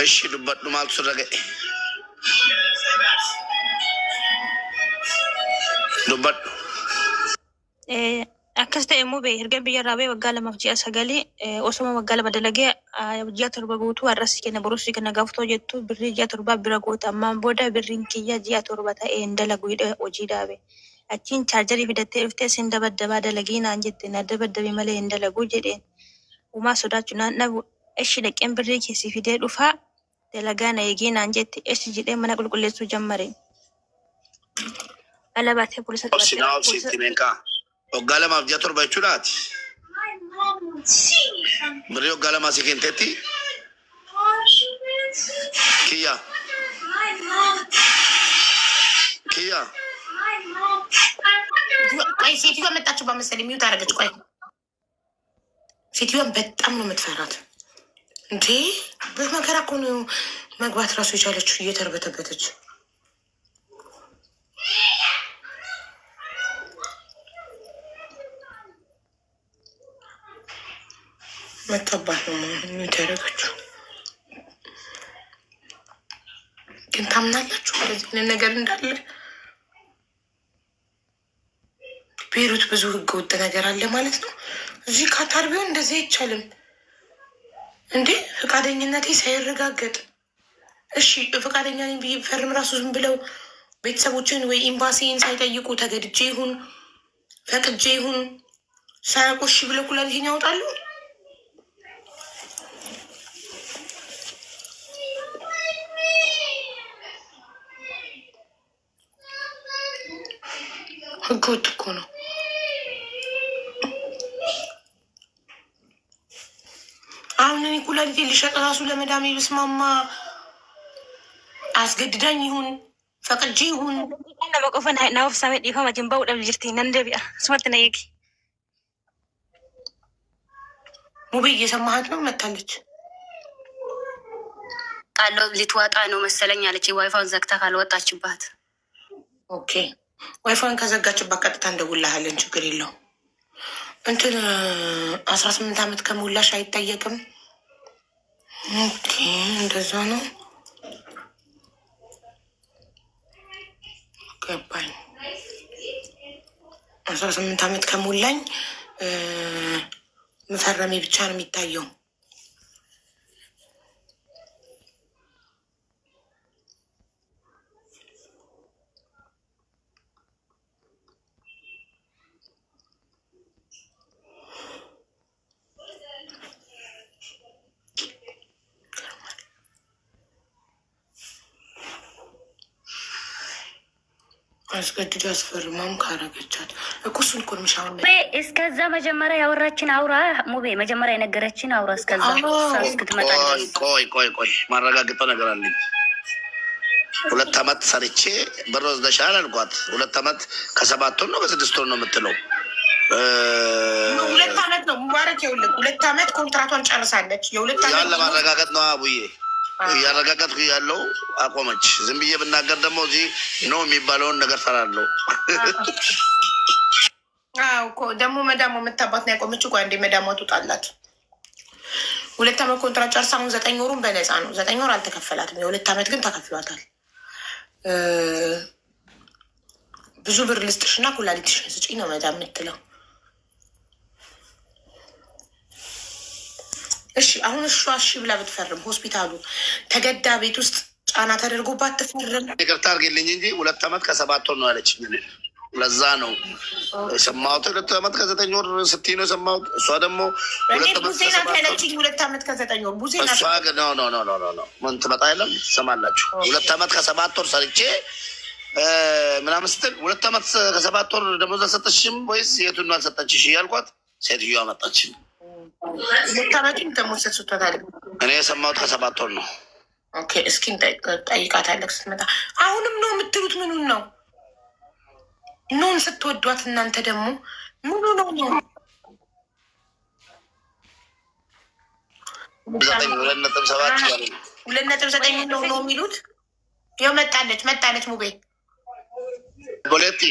እሺ ዱበት ዱማል ሱረገ ዱበት akkas ta'e immoo erga biyya irraa ba'ee waggaa lamaaf ji'a sagalii osuma waggaa lama dalagee ji'a torba guutuu har'as kenna borusii kenna gaaftoo jettu birrii ji'a torbaa bira goota ammaan booda birriin kiyya ji'a torba ta'ee hin dalagu hojii dhaabe achiin chaarjarii fidattee dhuftee sin dabaddabaa dalagii naan jette na dabaddabe malee hin dalagu jedheen uumaa sodaachuu naan dhabu eshi dhaqeen birrii keessi fidee dhufaa dalagaa na eegee naan jette eshi jedhee mana qulqulleessuu jammare alabaatee polisa qabattee Ogala maaf ji'a torba jechuudhaati. Birrii ogala maasii kenteetti. Kiyya. Kiyya. ሴትዮዋ መጣችው በመሰለኝ ሚውት አደረገች። ቆይ ሴትዮዋን በጣም ነው የምትፈራት እንዴ! በመከራ እኮ ነው መግባት ራሱ የቻለችው እየተርበተበተች። መጣባት ነው ሚውት ያደረገችው። ግን ታምናላችሁ በዚህ ነገር እንዳለ? ቤሩት ብዙ ህገወጥ ነገር አለ ማለት ነው። እዚህ ካታር ቢሆን እንደዚህ አይቻልም እንዴ! ፈቃደኝነቴ ሳይረጋገጥ እሺ ፈቃደኛ ነኝ ብዬ ፈርም ራሱ ዝም ብለው ቤተሰቦችን ወይ ኤምባሲን ሳይጠይቁ ተገድጄ ይሁን ፈቅጄ ይሁን ሳያቆሽ ብለው ኩላሊቴን ያወጣሉ። ህገወጥ እኮ ነው። አሁን እኔ ኩላሊቴ ሊሸጥ ራሱ ለመዳሜ ብስማማ አስገድዳኝ ይሁን ፈቅጄ ይሁን ለመቆፈን ናውፍ ሳሜ ዲፋ ማጅንባው ደብ ጅርቲ ነንደቢያ ስመት ነይቂ ሙቤ እየሰማሃት ነው? መታለች ቃሎ ልትወጣ ነው መሰለኝ አለች። ዋይፋውን ዘግታ ካልወጣችባት ኦኬ ዋይፋውን ከዘጋችባት ቀጥታ እንደውልሃለን። ችግር የለው። እንትን 18 ዓመት ከሞላሽ አይጠየቅም። ኦኬ እንደዛ ነው ገባኝ። 18 ዓመት ከሞላኝ መፈረሜ ብቻ ነው የሚታየው። አስገድዶ አስፈርማም ካረገቻት እኮ እሱን እኮ ምሻውን እስከዛ መጀመሪያ ያወራችን አውራ ሙቤ መጀመሪያ የነገረችን አውራ እስከዛ እስክትመጣ ቆይ ማረጋግጠው ነገር አለኝ። 2 ዓመት ሰርቼ ብር ወስደሻል አልኳት። 2 ዓመት ከ7 ወር ነው ከ6 ወር ነው የምትለው። 2 ዓመት ነው ሙባረክ። ይኸውልህ 2 ዓመት ኮንትራቷን ጨርሳለች። የ2 ዓመት ያን ለማረጋገጥ ነው አቡዬ እያረጋገጥኩ ያለው። አቆመች። ዝም ብዬ ብናገር ደግሞ እዚህ ነው የሚባለውን ነገር ፈራለሁ። እኮ ደግሞ መዳሞ የምታባት ነው ያቆመችው። ጓንዴ መዳሟ ትውጣላት። 2 ዓመት ኮንትራት ጨርሳ አሁን 9 ወሩን በነፃ ነው። 9 ወር አልተከፈላትም። የ2 ዓመት ግን ተከፍሏታል። ብዙ ብር ልስጥሽና ኩላሊትሽን ስጪኝ ነው መዳም የምትለው። እሺ አሁን እሺ ብላ ብትፈርም ሆስፒታሉ ተገዳ ቤት ውስጥ ጫና ተደርጎባት ትፈርም። ይቅርታ አድርጌልኝ እንጂ 2 ዓመት ከ7 ወር ነው ያለች። ለዛ ነው የሰማሁት። 2 ዓመት ከ9 ወር ስትይ ነው የሰማሁት። እሷ ደግሞ 2 ዓመት ያለችኝ 2 ዓመት ከ9 ወር ቡዜና እሷ ግን ኖ ምን ትመጣ የለም ትሰማላችሁ። 2 ዓመት ከ7 ወር ሰርቼ ምናምን ስትል 2 ዓመት ከ7 ወር ደሞዝ አልሰጠችሽም ወይስ የቱን አልሰጠችሽ እያልኳት ሴትዮዋ መጣች። 2 ዓመቱን ደሞዝ ሰጥቷታል። እኔ የሰማሁት ከ7 ወር ነው። ኦኬ እስኪ ጠይቃታለሁ ስትመጣ። አሁንም ነው የምትሉት? ምኑን ነው ኖን ስትወዷት እናንተ ደግሞ ምኑ ነው ነው 2.7 ነው የሚሉት? ያው መጣለች ሙቤ ቦሌቲ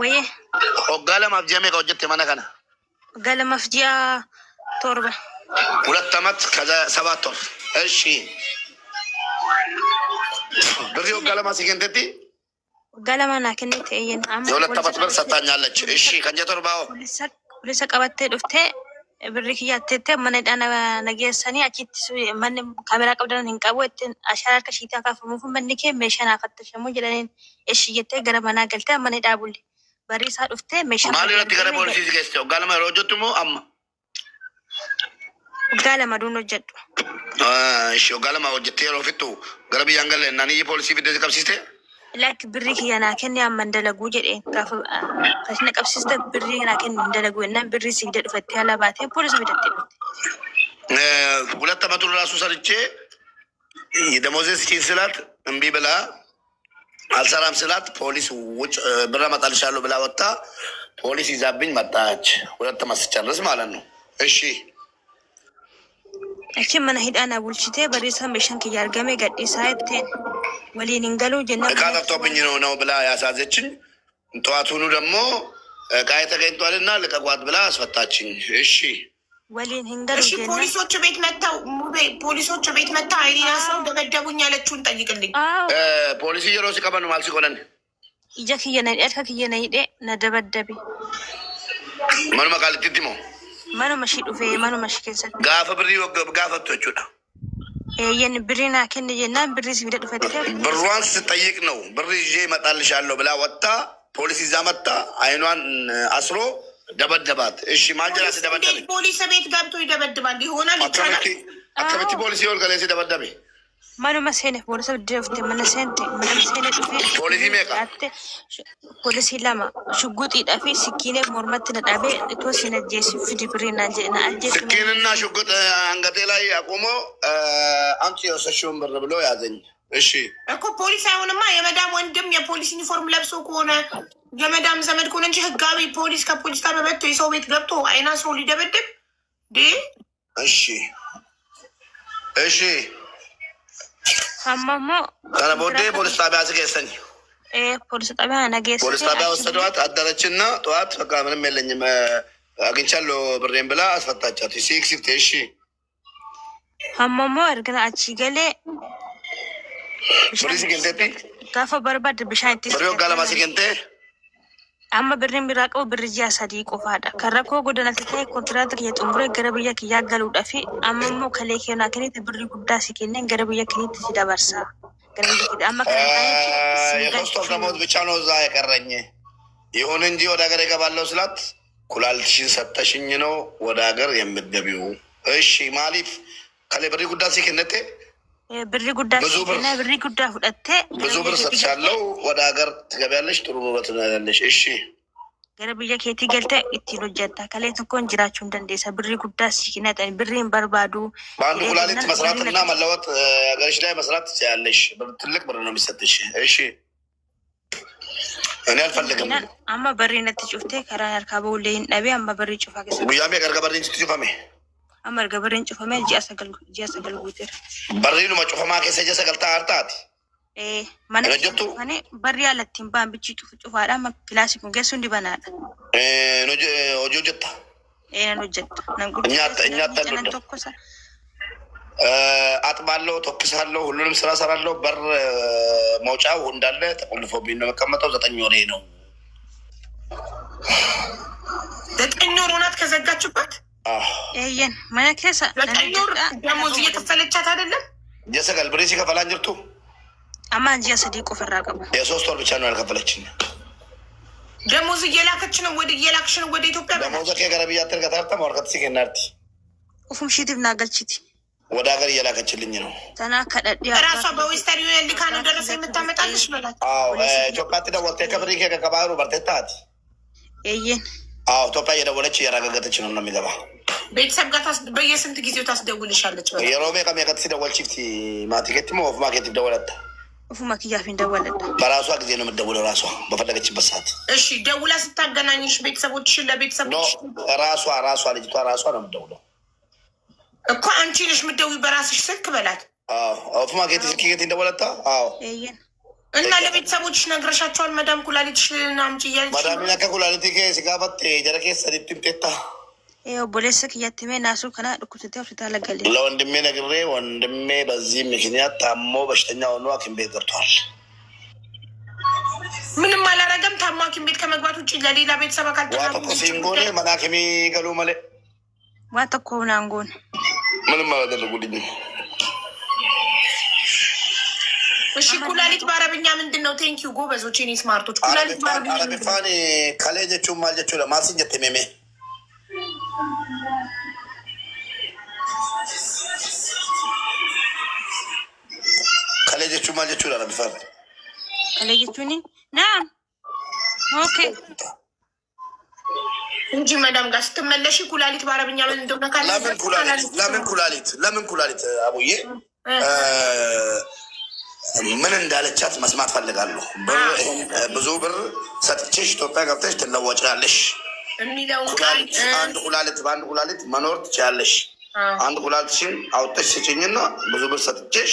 ወይ ኦጋለ ማፍጂያ ሜጋ ወጀት የማነካና ኦጋለ ማፍጂያ ቶርባ 2 ዓመት ከ7 ወር። እሺ ብሪ ወጋለማ ሲገንተቲ ወጋለማ ናከነት እየን አማ የሁለት ዓመት ብር ሰጣኛለች። እሺ ከንጀቶርባው ፖሊስ ቀበቴ ዱፍቴ ብሪ ክያቴቴ መነዳና ነገሰኒ አቺት ማን ካሜራ ቀብደን እንቀቦ አሻራር ከሽታ ካፈሙፉ መንኬ መሸና ፈተሸሙ ጀለኔን እሺ የተ ገረመና ገልተ መነዳ ቡሊ በሪሳ ዱፍቴ መሸና ማሊረት ገረ ፖሊስ ሲገስተ ወጋለማ ሮጆቱሞ አማ ወጋለማ ዱኖ ጀዱ እሺ ወጋለማ ወጀቴ ሮፊቱ ገረብ ያንገለ ናኒ ፖሊስ ቢደዚ ቀብሲስቴ ላክ ብሪ ክያና ከን ያመንደለጉ ጀዴ ካፍ ከስነ ቀብሲስተ ብሪ ክያና ከን እንደለጉ እና ብሪ ሲግደ ዱፈት ያላባቴ ፖሊስ ቢደጥ ሁለት ዓመቱ ራሱ ሰርቼ የደሞዜስ ስላት እምቢ ብላ አልሰራም ስላት ፖሊስ ውጭ ብር አመጣልሻለሁ ብላ ወጣ። ፖሊስ ይዛብኝ መጣች። ሁለት ዓመት ስጨርስ ማለት ነው። እሺ እቺ ምን ሄዳና ቡልቺቴ በሪሳ መሸንክ ያርገመ ገዲ ሳይቴ ወሊን እንገሉ ጀና ካጣጣብኝ ነው ብላ ያሳዘችኝ። ጠዋቱኑ ደግሞ ቃይ ተገኝቷልና ልቀቋት ብላ አስፈታችኝ። እሺ ወሊን እንገሉ ጀና ፖሊሶቹ ቤት መጣው ፖሊሶቹ ቤት መጣ አይዲና ሰው ደበደቡኝ ያለችውን ጠይቅልኝ። ፖሊስ ይሮስ ከበኑ ማልሲ ቆነን ይጀክየነ እርከክየነ ይዴ ነደበደቢ ማኑ መቃልቲቲሞ ማኑ መሺ ዱፌ ማኑ መሺ ከሰት ጋፈ ብሪ ወገብ ጋፈቶቹዳ የን ብሪና ከን የና ብሪ ሲብደ ዱፈተ ብሯን ስትጠይቅ ነው ብር ይዤ እመጣልሻለሁ ብላ ወጣ። ፖሊስ ይዛ መጣ። አይኗን አስሮ ደበደባት። እሺ ማንጀራ ሲደበደብ ፖሊስ ቤት ገብቶ ይደበድባል ይሆናል ይቻላል። አከበቲ ፖሊስ ይወል ከለሲ ደበደበ ማኑ መሰነ ፖሊስ ደፍተ መነሰንተ መነሰነ ዱፌ ፖሊስ ይመቃ ፖሊስ ለማ ሽጉጥ ይጣፊ ስኪኔ ሞርመት ነዳቤ ተወሰነ ጄሲ ፍዲ ብሪና ጀና አጀ ስኪንና ሽጉጥ አንገቴ ላይ አቆሞ አንቺ የወሰሽውን ብር ብሎ ያዘኝ። እሺ እኮ ፖሊስ አይሆንማ የመዳም ወንድም የፖሊስ ዩኒፎርም ለብሶ ከሆነ የመዳም ዘመድ ከሆነ እንጂ ህጋዊ ፖሊስ ከፖሊስ ጋር በመጥቶ የሰው ቤት ገብቶ አይና ሰው ሊደበድብ ዲ እሺ እሺ አማማ ካናቦዴ ፖሊስ ጣቢያ አስገሰኝ ፖሊስ ጣቢያ ነገስ ፖሊስ ጣቢያ ወሰዷት። አደረችና ጠዋት በቃ ምንም የለኝም አግኝቻለሁ ብሬን ብላ አስፈታቻት። ሲክሲፍቴ እሺ አማማ እርግና አቺ ገሌ ብሪ ሲገንቴ ጋፋ በርባድ ብሻንቲ ብሪዮ ጋለማ ሲገንቴ አማ ብሬን ቢራቀው ብርጂ አሳዲ ቆፋዳ ከረኮ ጎደና ተታይ ኮንትራት የጥምብረ ገረብያ ያጋሉ ዳፊ አማሞ ከሌኬና ከኔት ብሪ ጉዳ ሲከነን ገረብያ ከኔት ሲዳበርሳ ገረብያ አማ የሶስት ደሞዝ ብቻ ነው እዛ የቀረኝ። ይሁን እንጂ ወደ ሀገር የገባለው ስላት ኩላልትሽን ሰጠሽኝ ነው ወደ ሀገር የምትገቢው። እሺ ማሊፍ ከሌ ብሪ ጉዳ ሲከነቴ ብሪ ጉዳ ሲከነ ብሪ ጉዳ ሁለቴ ብዙ ብር ሰጥሻለሁ ወደ ሀገር ትገቢያለሽ፣ ጥሩ ኑሮ ትኖሪያለሽ። እሺ ገረብያ ከቲ ገልተ ኢቲሎ ጀታ ከሌ ተኮን ጅራችሁ እንደንደሰ ብሪ ጉዳ ሲከነ ብሪን በርባዱ በአንድ ኩላሊት መስራትና መለወጥ ሀገርሽ ላይ መስራት ትችያለሽ። ትልቅ ብር ነው የሚሰጥሽ። እሺ እኔ አልፈልግም። አማ በሪነት ጩፍቴ ከራ ያርካበው ለይን ነቢ አማ በሪ ጩፋ ከሰ ጉያሜ ገርገ በሪን ስትጩፋሜ አመር ገበሬን ጩፋሜ ጂያሰገል ጉትር በሪኑ መጩፋማ ከሰጀ ሰገልታ አርታት ማነ ማነ በሪ ያለቲም ባን ብቻ ጩፋዳ ክላሲክ ገሱ እንዲበናል ኦጆጀታ ኖጀት እኛ ተኮሰ አጥባለሁ፣ ተኩሳለሁ፣ ሁሉንም ስራ ሰራለሁ። በር መውጫው እንዳለ ተቆልፎብኝ ነው መቀመጠው። 9 ወሬ ነው 9 ወር ሆናት ከዘጋችበት። ይሄን ማለከሰ 9 ወር ደሞዝ እየከፈለቻት አይደለም። የሰገል ብሬሲ ከፈላን ጅርቱ አማን ጂያሰዲቆ ፈራቀበ የ3 ወር ብቻ ነው ያልከፈለችኝ። ደሞዝ እየላከች ነው ወደ እየላክሽ ነው ወደ ኢትዮጵያ። ደሞዝ ከገረብያ ተርጋታርታ ማርከት ሲገናርቲ ኡፉም ሺድብ ናገልቺቲ ወደ ሀገር እየላከችልኝ ነው። ተናከደዲያ ራሷ በዌስተርን ዩኒየን ልካ ነው ደረሰ የምታመጣልሽ በላት። አዎ ኢትዮጵያ ትደወልተ ከብሪ ከከባሩ በርተታት ይሄን ኢትዮጵያ እየደወለች እያረጋገጠች ነው የሚገባ። ቤተሰብ ጋር በየስንት ጊዜው ታስደውልሻለች? የሮሜ ከሚያቀጥ ሲደወል ቺፍቲ ማቲኬት ሞ ኦፍ ማርኬት ደወለታ ኦፍ ማኪያፊን ደወለታ በራሷ ጊዜ ነው የምትደውለው ራሷ በፈለገችበት ሰዓት። እሺ ደውላ ስታገናኝሽ ቤተሰቦችሽን ለቤተሰቦች ራሷ ልጅቷ ራሷ ነው የምትደውለው እኮ። አንቺ ነሽ የምትደውይ በራስሽ ስልክ በላት። ኦፍ ማርኬት ስልክ ጌት እንደወለታ ይሄን እና ለቤተሰቦችሽ ነግረሻቸዋል? መዳም ኩላሊትሽን አምጪ እያለች መዳም ና ከኩላሊት ሲጋበት ጀረኬ ሰዲትም ጤታ ቦሌስክ እያትሜ ናሱ ከና ዱኩስቴ ሆስፒታል ገሌ ለወንድሜ ነግሬ ወንድሜ በዚህ ምክንያት ታሞ በሽተኛ ሆኖ ሐኪም ቤት ገብቷል። ምንም አላረገም። ታሞ ሐኪም ቤት ከመግባት ውጭ ለሌላ ቤተሰብ አካል ዋተኮ ሲንጎኔ መናከሚ ገሉ መለ ዋተኮ ናንጎን ምንም አላደረጉልኝም። እሺ ኩላሊት በአረብኛ ምንድን ነው? ቴንኪዩ ጎበዞች፣ እኔ ስማርቶች። ኩላሊት በአረብኛ አረብፋን ከሌጀቹ ማልጀቹ ለማስን ጀተሜሜ ከሌጀቹ ማልጀቹ ለአረብፋን ከሌጀቹኒ ና ኦኬ እንጂ መዳም ጋር ስትመለሽ ኩላሊት በአረብኛ ምን እንደሆነ ካለ ለምን ኩላሊት አቡዬ ምን እንዳለቻት መስማት ፈልጋለሁ። ብዙ ብር ሰጥቼሽ ኢትዮጵያ ገብተሽ ትለወጫለሽ የሚለውን አንድ ኩላሊት መኖር ትችያለሽ። አንድ ኩላሊትሽን አውጥተሽ ስጭኝና ብዙ ብር ሰጥቼሽ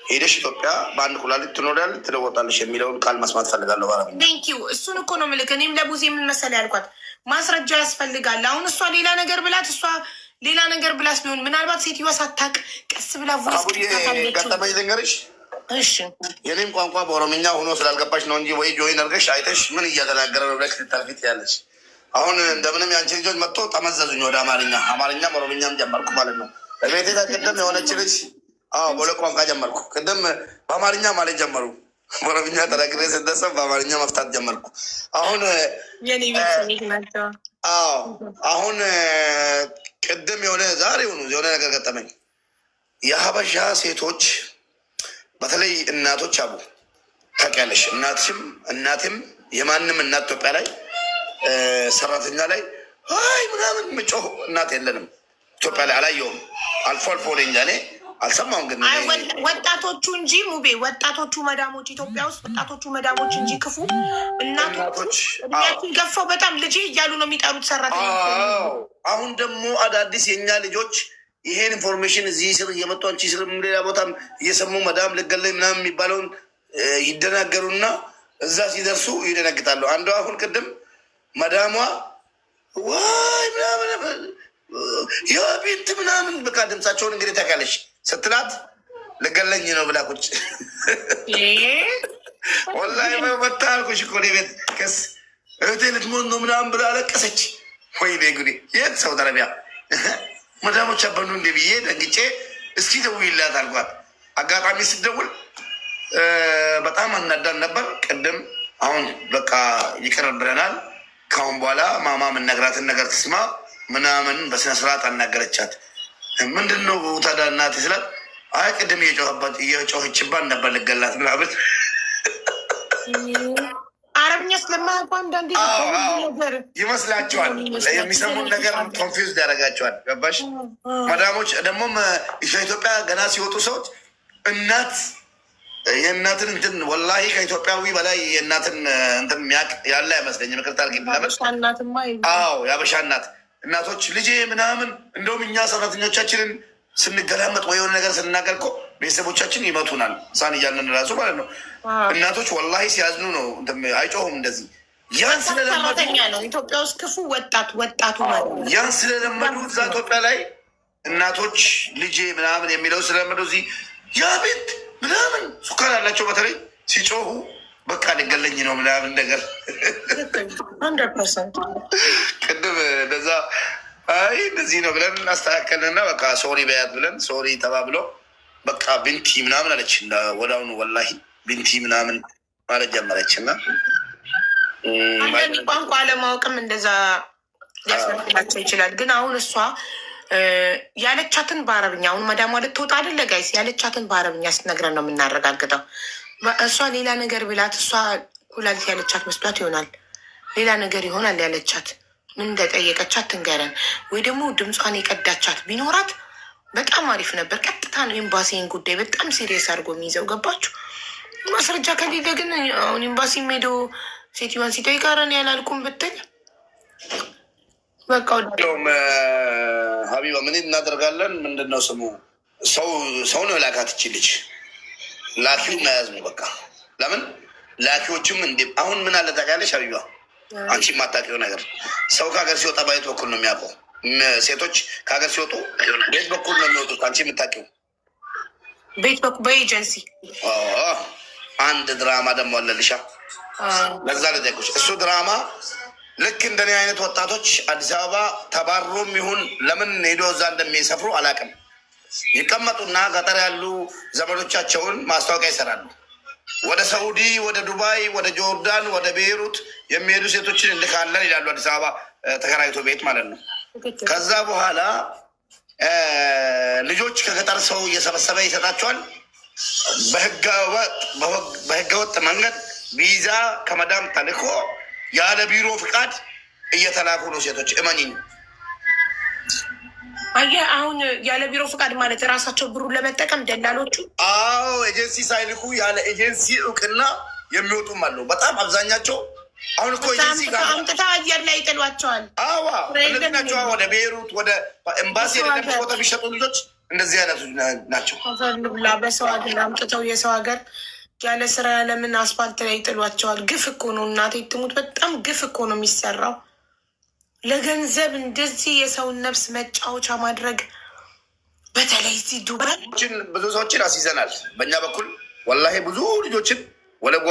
ሄደሽ ኢትዮጵያ በአንድ ኩላሊት ትኖሪያለሽ፣ ትለወጣለሽ የሚለውን ቃል መስማት ፈልጋለሁ። ባረብ ቴንኪዩ። እሱን እኮ ነው ምልክ። እኔም ለቡዜ ምን መሰለህ ያልኳት ማስረጃ ያስፈልጋል። አሁን እሷ ሌላ ነገር ብላት ቢሆን ምናልባት ሴትዮዋ ሳታቅ ቀስ ብላ ገጠመኝ ልንገርሽ። እሺ የኔም ቋንቋ በኦሮምኛ ሆኖ ስላልገባሽ ነው እንጂ ወይ ጆይን አድርገሽ አይተሽ ምን እያተናገረ ነው ብለሽ ልታልፊት ያለሽ። አሁን እንደምንም የአንቺ ልጆች መጥቶ ጠመዘዙኝ ወደ አማርኛም ኦሮምኛም ጀመርኩ ማለት ነው። ለቤቴ ቅድም የሆነች ልጅ በሁለት ቋንቋ ጀመርኩ። ቅድም በአማርኛ ማለት ጀመሩ፣ በኦሮምኛ ተናግሬ ስደሰብ በአማርኛ መፍታት ጀመርኩ። አሁን ቅድም ዛሬ የሆነ ነገር ገጠመኝ። የሀበሻ ሴቶች በተለይ እናቶች አቡ ታውቂያለሽ፣ እናትም የማንም እናት ኢትዮጵያ ላይ ሰራተኛ ላይ ምናምን ምጮህ እናት የለንም ኢትዮጵያ ላይ አላየውም። አልፎ አልፎ ለኛ እኔ አልሰማሁም። ግን ወጣቶቹ እንጂ ሙቤ ወጣቶቹ መዳሞች ኢትዮጵያ ውስጥ ወጣቶቹ መዳሞች እንጂ ክፉ እናቶች ገፋው በጣም ልጅ እያሉ ነው የሚጠሩት ሰራተኛ። አሁን ደግሞ አዳዲስ የኛ ልጆች ይሄን ኢንፎርሜሽን እዚህ ስር እየመጡ አንቺ ስር ሌላ ቦታም እየሰሙ መዳም ልገለኝ ምናምን የሚባለውን ይደናገሩና እዛ ሲደርሱ ይደነግጣሉ። አንዷ አሁን ቅድም መዳሟ ዋይ ምናምን የቤት ምናምን በቃ ድምፃቸውን እንግዲህ ታውቂያለሽ ስትላት ልገለኝ ነው ብላ ቁጭ ወላሂ መታ አልኩሽ እኮ ቤት ከስ እህቴ ልትሞት ነው ምናምን ብላ አለቀሰች። ወይኔ ጉዴ! የት ሳውዲ አረቢያ መዳሞች አበኑ እንደ ብዬ ደንግጬ እስኪ ደውይላት አልኳት። አጋጣሚ ስደውል በጣም አናዳን ነበር ቅድም። አሁን በቃ ይቅር ብለናል። ከአሁን በኋላ ማማ የምነግራትን ነገር ትስማ ምናምን በስነስርዓት አናገረቻት። ምንድን ነው ታዲያ እናቴ ስላት አይ ቅድም እየጮኸችባት ነበር ልገላት ምናምን አረብኛ ስለማያውቁ አንዳንዴ ይመስላቸዋል። የሚሰሙን ነገር ኮንፊውዝድ ያደርጋቸዋል። ገባሽ? መዳሞች ደግሞም ከኢትዮጵያ ገና ሲወጡ ሰዎች የእናትን እንትን ወላሂ ከኢትዮጵያዊ በላይ የእናትን እንትን የሚያውቅ ያለ አይመስለኝም። ይቅርታ አድርጊልኝ። የአበሻ እናቶች ልጄ ምናምን እንደውም እኛ ሰራተኞቻችንን ስንገላመጥ ወይ የሆነ ነገር ስንናገር እኮ ቤተሰቦቻችን ይመቱናል። ሳን እያለን ራሱ ማለት ነው። እናቶች ወላሂ ሲያዝኑ ነው፣ አይጮሁም እንደዚህ። ያን ስለለመዱ ነው ኢትዮጵያ ውስጥ ክፉ ወጣቱ ያን ስለለመዱ እዛ ኢትዮጵያ ላይ እናቶች ልጄ ምናምን የሚለው ስለለመዱ እዚህ ያ ቤት ምናምን ሱካር ያላቸው በተለይ ሲጮሁ በቃ ልገለኝ ነው ምናምን ነገር 100%። ቅድም እንደዛ አይ እንደዚህ ነው ብለን እናስተካከልንና በቃ ሶሪ በያት ብለን ሶሪ ተባብሎ በቃ ብንቲ ምናምን አለች። ወዳውኑ ወላሂ ብንቲ ምናምን ማለት ጀመረች። እና አንዳንድ ቋንቋ አለማወቅም እንደዛ ሊያስመስላቸው ይችላል። ግን አሁን እሷ ያለቻትን በአረብኛ አሁን መዳሟ ልትወጣ አይደለ ጋይስ? ያለቻትን በአረብኛ ስትነግረን ነው የምናረጋግጠው። እሷ ሌላ ነገር ብላት እሷ ኩላሊት ያለቻት መስሏት ይሆናል፣ ሌላ ነገር ይሆናል ያለቻት። ምን እንደጠየቀቻት ትንገረን፣ ወይ ደግሞ ድምጿን የቀዳቻት ቢኖራት በጣም አሪፍ ነበር። ቀጥታ ነው ኤምባሲን ጉዳይ በጣም ሲሪየስ አድርጎ የሚይዘው። ገባችሁ? ማስረጃ ከሌለ ግን አሁን ኤምባሲ ሄዶ ሴትዮዋን ሲጠይቃረን ያላልኩም ብትል በቃ ሀቢባ ምን እናደርጋለን? ምንድን ነው ስሙ? ሰው ነው ላካት ይቺ ልጅ። ላኪው መያዝ ነው በቃ። ለምን ላኪዎችም እንዴ አሁን ምን አለ ታውቂያለሽ ሀቢባ፣ አንቺ የማታውቂው ነገር ሰው ከሀገር ሲወጣ ባየት በኩል ነው የሚያውቀው። ሴቶች ከሀገር ሲወጡ ቤት በኩል ነው የሚወጡት። አንቺ የምታውቂው ቤት በኩል በኤጀንሲ አንድ ድራማ ደግሞ አለልሻ። ለዛ ለጠቁች እሱ ድራማ ልክ እንደኔ አይነት ወጣቶች አዲስ አበባ ተባሮም ይሁን ለምን ሄዶ እዛ እንደሚሰፍሩ አላውቅም። ይቀመጡና ገጠር ያሉ ዘመዶቻቸውን ማስታወቂያ ይሰራሉ። ወደ ሳኡዲ፣ ወደ ዱባይ፣ ወደ ጆርዳን፣ ወደ ቤይሩት የሚሄዱ ሴቶችን እንልካለን ይላሉ። አዲስ አበባ ተከራይቶ ቤት ማለት ነው። ከዛ በኋላ ልጆች ከገጠር ሰው እየሰበሰበ ይሰጣቸዋል። በህገወጥ መንገድ ቪዛ ከመዳም ተልኮ ያለ ቢሮ ፍቃድ እየተላኩ ነው ሴቶች። እመኝኝ። አየህ አሁን ያለ ቢሮ ፍቃድ ማለት ራሳቸው ብሩን ለመጠቀም ደላሎቹ። አዎ ኤጀንሲ ሳይልኩ ያለ ኤጀንሲ እውቅና የሚወጡም አሉ። በጣም አብዛኛቸው አሁን እኮ ኤጀንሲ ጋር አምጥታ አየር ላይ ይጥሏቸዋል። አዋ እነዚህ ናቸው። ወደ ቤይሩት ወደ ኤምባሲ የሌለበት ቦታ የሚሸጡ ልጆች እንደዚህ አይነቱ ናቸው። ብላ በሰው ሀገር አምጥተው የሰው ሀገር ያለ ስራ ያለምን አስፋልት ላይ ይጥሏቸዋል። ግፍ እኮ ነው እናቴ ትሙት። በጣም ግፍ እኮ ነው የሚሰራው። ለገንዘብ እንደዚህ የሰውን ነፍስ መጫወቻ ማድረግ። በተለይ እዚህ ዱባይ ብዙ ሰዎችን አስይዘናል። በእኛ በኩል ወላሂ ብዙ ልጆችን ወለጓ